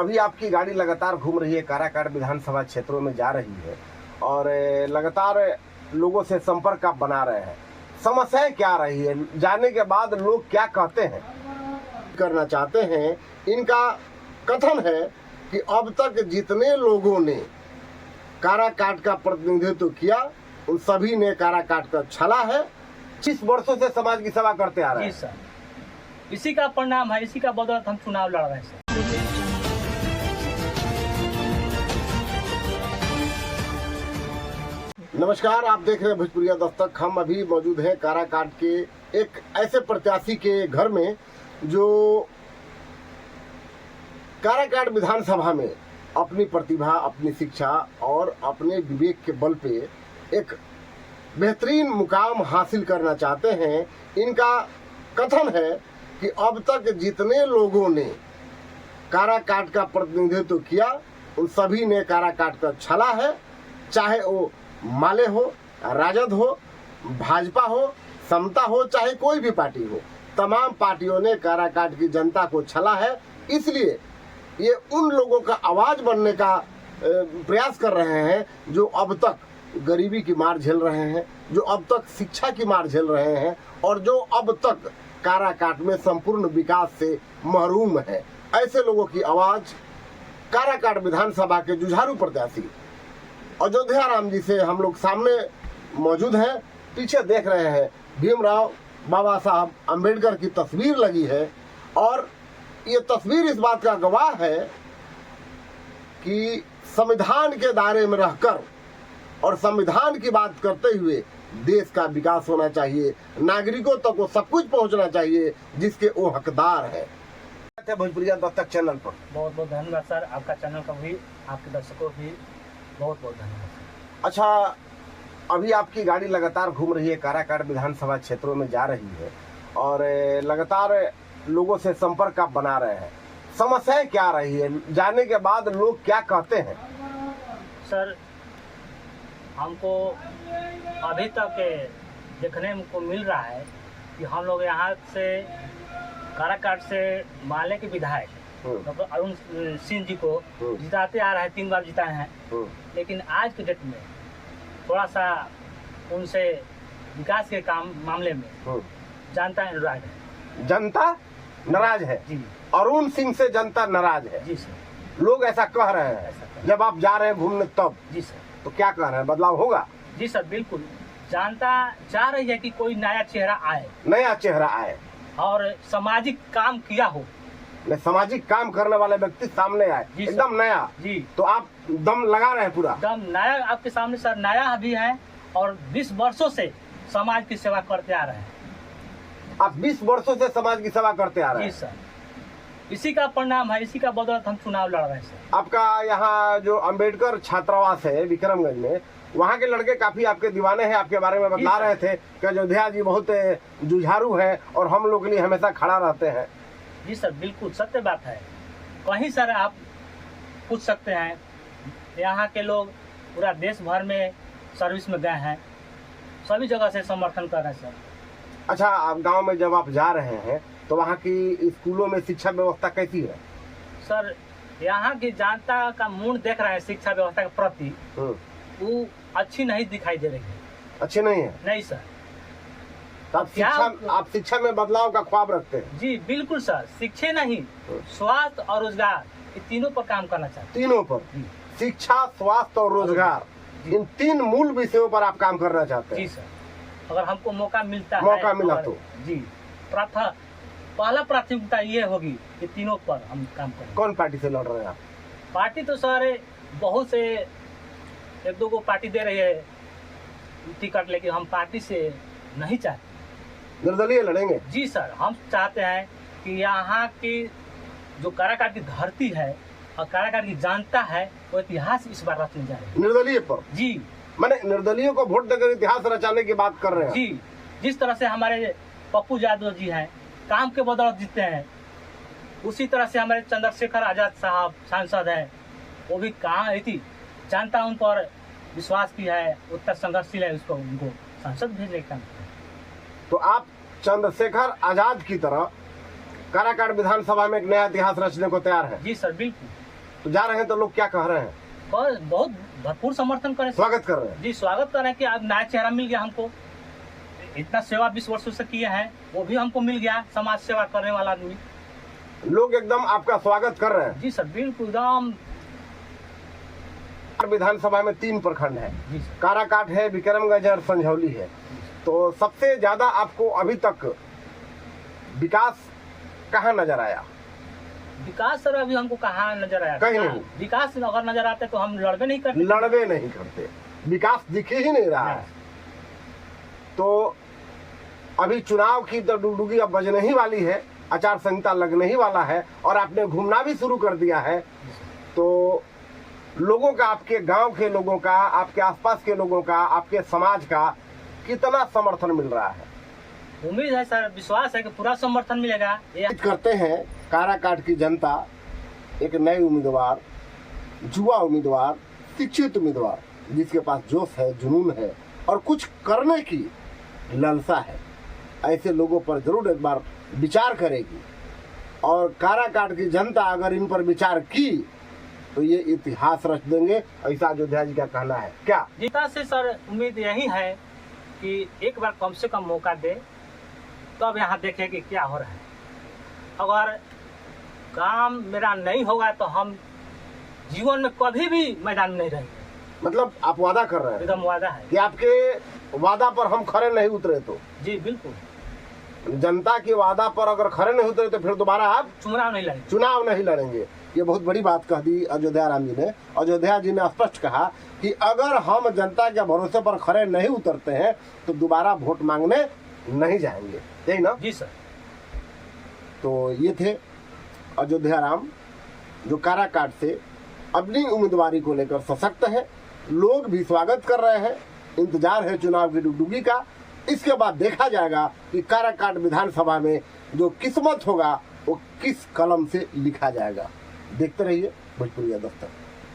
अभी आपकी गाड़ी लगातार घूम रही है, काराकाट विधानसभा क्षेत्रों में जा रही है और लगातार लोगों से संपर्क आप बना रहे हैं। समस्याएं क्या रही है, जाने के बाद लोग क्या कहते हैं, करना चाहते हैं। इनका कथन है कि अब तक जितने लोगों ने काराकाट का प्रतिनिधित्व किया उन सभी ने काराकाट का छला है। 20 वर्षों से समाज की सेवा करते आ रहे हैं। जी सर, इसी का परिणाम है, इसी का बदौलत हम चुनाव लड़ रहे हैं सर। नमस्कार, आप देख रहे हैं भोजपुरिया दस्तक। हम अभी मौजूद हैं काराकाट के एक ऐसे प्रत्याशी के घर में जो काराकाट विधानसभा में अपनी प्रतिभा, अपनी शिक्षा और अपने विवेक के बल पे एक बेहतरीन मुकाम हासिल करना चाहते हैं। इनका कथन है कि अब तक जितने लोगों ने काराकाट का प्रतिनिधित्व किया उन सभी ने काराकाट का छला है। चाहे वो माले हो, राजद हो, भाजपा हो, समता हो, चाहे कोई भी पार्टी हो, तमाम पार्टियों ने काराकाट की जनता को छला है। इसलिए ये उन लोगों का आवाज बनने का प्रयास कर रहे हैं जो अब तक गरीबी की मार झेल रहे हैं, जो अब तक शिक्षा की मार झेल रहे हैं और जो अब तक काराकाट में संपूर्ण विकास से महरूम है। ऐसे लोगों की आवाज काराकाट विधानसभा के जुझारू प्रत्याशी अयोध्या राम जी से हम लोग सामने मौजूद हैं। पीछे देख रहे हैं भीमराव बाबा साहब अंबेडकर की तस्वीर लगी है और ये तस्वीर इस बात का गवाह है कि संविधान के दायरे में रहकर और संविधान की बात करते हुए देश का विकास होना चाहिए, नागरिकों तक वो सब कुछ पहुंचना चाहिए जिसके वो हकदार है। भोजपुरिया दस्तक चैनल पर बहुत बहुत धन्यवाद सर, आपका चैनल का भी, आपके दर्शकों भी बहुत बहुत धन्यवाद। अच्छा, अभी आपकी गाड़ी लगातार घूम रही है, काराकाट विधानसभा क्षेत्रों में जा रही है और लगातार लोगों से संपर्क आप बना रहे हैं। समस्याएं क्या रही है, जाने के बाद लोग क्या कहते हैं? सर, हमको अभी तक देखने को मिल रहा है कि हम लोग यहाँ से काराकाट से माले के विधायक डॉक्टर अरुण सिंह जी को जिताते आ रहे हैं, 3 बार जिताए हैं। लेकिन आज के डेट में थोड़ा सा उनसे विकास के काम मामले में जनता नाराज है। जनता नाराज है जी। अरुण सिंह से जनता नाराज है जी सर। लोग ऐसा कह रहे हैं जब आप जा रहे हैं घूमने तब। जी सर। तो क्या कह रहे हैं, बदलाव होगा? जी सर, बिल्कुल। जनता चाह रही है कि कोई नया चेहरा आए, नया चेहरा आए और सामाजिक काम किया हो, सामाजिक काम करने वाले व्यक्ति सामने आए, एकदम नया जी। तो आप दम लगा रहे हैं पूरा? दम नया आपके सामने सर, नया भी है और 20 वर्षों से समाज की सेवा करते आ रहे हैं। आप 20 वर्षों से समाज की सेवा करते आ रहे हैं? जी सर, इसी का परिणाम है, इसी का बदौलत हम चुनाव लड़ रहे हैं सर। आपका यहाँ जो अंबेडकर छात्रावास है विक्रमगंज में, वहाँ के लड़के काफी आपके दीवाने हैं, आपके बारे में बता रहे थे कि अयोध्या जी बहुत जुझारू है और हम लोग के लिए हमेशा खड़ा रहते हैं। जी सर, बिल्कुल सत्य बात है। कहीं सर आप पूछ सकते हैं, यहाँ के लोग पूरा देश भर में सर्विस में गए हैं, सभी जगह से समर्थन कर रहे हैं सर। अच्छा, आप गांव में जब आप जा रहे हैं तो वहाँ की स्कूलों में शिक्षा व्यवस्था कैसी है? सर, यहाँ की जनता का मूड देख रहे हैं शिक्षा व्यवस्था के प्रति, वो अच्छी नहीं दिखाई दे रही है। अच्छी नहीं है? नहीं सर। आप शिक्षा में बदलाव का ख्वाब रखते हैं? जी बिल्कुल सर, शिक्षा नहीं, स्वास्थ्य और रोजगार, ये तीनों पर काम करना चाहते हैं। तीनों पर? शिक्षा, स्वास्थ्य और रोजगार, इन 3 मूल विषयों पर आप काम करना चाहते हैं? जी सर, अगर हमको मौका मिलता मिला तो जी, पहला प्राथमिकता ये होगी कि तीनों पर हम काम करें। कौन पार्टी से लड़ रहे हैं आप? पार्टी तो सर बहुत से 1-2 को पार्टी दे रही है टिकट, लेकिन हम पार्टी से नहीं चाहते, निर्दलीय लड़ेंगे। जी सर, हम चाहते हैं कि यहाँ की जो काराकाट की धरती है और काराकाट की जनता है वो इतिहास इस बार रचने जा रही है। निर्दलीय पर? जी, मैंने निर्दलीय को वोट देकर इतिहास रचाने की बात कर रहे हैं? जी, जिस तरह से हमारे पप्पू यादव जी हैं, काम के बदौलत जीते हैं, उसी तरह से हमारे चंद्रशेखर आजाद साहब सांसद हैं, वो भी कहाँ थी, जनता उन पर विश्वास की है, उत्तर संघर्षशील है, उसको उनको सांसद भेजने का। तो आप चंद्रशेखर आजाद की तरह काराकाट विधानसभा में एक नया इतिहास रचने को तैयार है? जी सर, बिल्कुल। तो जा रहे हैं तो लोग क्या कह रहे हैं? और बहुत भरपूर समर्थन करें, स्वागत कर रहे हैं। जी स्वागत कर रहे हैं कि आज नया चेहरा मिल गया हमको, इतना सेवा 20 वर्षों से किए हैं वो भी हमको मिल गया, समाज सेवा करने वाला आदमी। लोग एकदम आपका स्वागत कर रहे हैं। जी सर बिल्कुल एकदम। विधानसभा में 3 प्रखंड है, जी सर। काराकाट है, विक्रमगंज और संझौली है। तो सबसे ज्यादा आपको अभी तक विकास कहाँ नजर आया? विकास सर अभी हमको कहाँ नजर आया? कहीं नहीं। विकास अगर नजर आते तो हम लड़बे नहीं करते। लड़बे नहीं करते, विकास दिख ही नहीं रहा है। तो अभी चुनाव की तो डुगडुगी अब बजने ही वाली है, आचार संहिता लगने ही वाला है और आपने घूमना भी शुरू कर दिया है। तो लोगों का, आपके गांव के लोगों का, आपके आसपास के लोगों का, आपके समाज का कितना समर्थन मिल रहा है? उम्मीद है सर, विश्वास है कि पूरा समर्थन मिलेगा। ये करते हैं काराकाट की जनता एक नए उम्मीदवार, युवा उम्मीदवार, शिक्षित उम्मीदवार, जिसके पास जोश है, जुनून है और कुछ करने की लालसा है, ऐसे लोगों पर जरूर एक बार विचार करेगी। और काराकाट की जनता अगर इन पर विचार की तो ये इतिहास रच देंगे, ऐसा अयोध्या जी का कहना है। क्या जीता से सर उम्मीद यही है कि एक बार कम से कम मौका दे, तब यहाँ देखें कि क्या हो रहा है। अगर काम मेरा नहीं होगा तो हम जीवन में कभी भी मैदान में नहीं रहेंगे। मतलब आप वादा कर रहे हैं? एकदम वादा है कि आपके वादा पर हम खरे नहीं उतरे तो? जी बिल्कुल। जनता के वादा पर अगर खरे नहीं उतरे तो फिर दोबारा आप चुनाव नहीं लड़ेंगे। चुनाव नहीं लड़ेंगे। ये बहुत बड़ी बात कह दी अयोध्या राम जी ने। अयोध्या जी ने स्पष्ट कहा कि अगर हम जनता के भरोसे पर खरे नहीं उतरते हैं तो दोबारा वोट मांगने नहीं जाएंगे, यही ना? जी सर। तो ये थे अयोध्या राम, जो काराकाट से अपनी उम्मीदवारी को लेकर सशक्त है। लोग भी स्वागत कर रहे हैं, इंतजार है चुनाव की डुगडुगी का। इसके बाद देखा जाएगा कि काराकाट विधानसभा में जो किस्मत होगा वो किस कलम से लिखा जाएगा। देखते रहिए भोजपुरिया दस्तक।